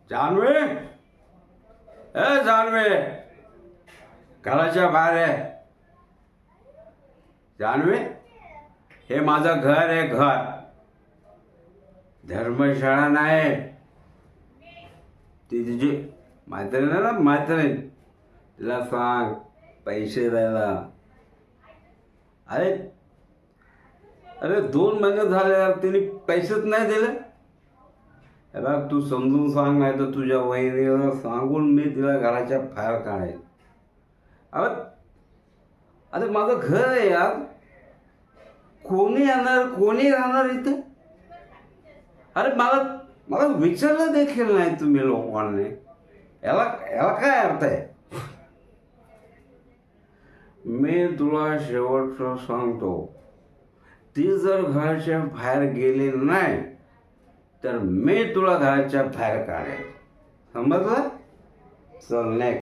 जानवे, ए जानवे, घराच्या बाहेर आहे. जानवे, हे माझं घर आहे, घर. धर्मशाळा नाही. ती तुझी मैत्रीण आहे ना, मैत्रीण. तिला सांग पैसे द्यायला. अरे अरे 2 महिने झाले यार, तिने पैसेच नाही दिले. हे बघ, तू समजून सांग, नाही तर तुझ्या वहिनीला सांगून मी तिला घराच्या बाहेर काढेल. अरे अरे माझं घर आहे यार. कोणी येणार, कोणी राहणार इथे? अरे मला मला विचारलं देखील नाही तुम्ही लोकांनी. याला याला काय अर्थ आहे? मी तुला शेवटचं सांगतो, ती जर घराच्या बाहेर गेली नाही तर मी तुला घराच्या बाहेर काढेल. समजलं? चल नेक्स्ट.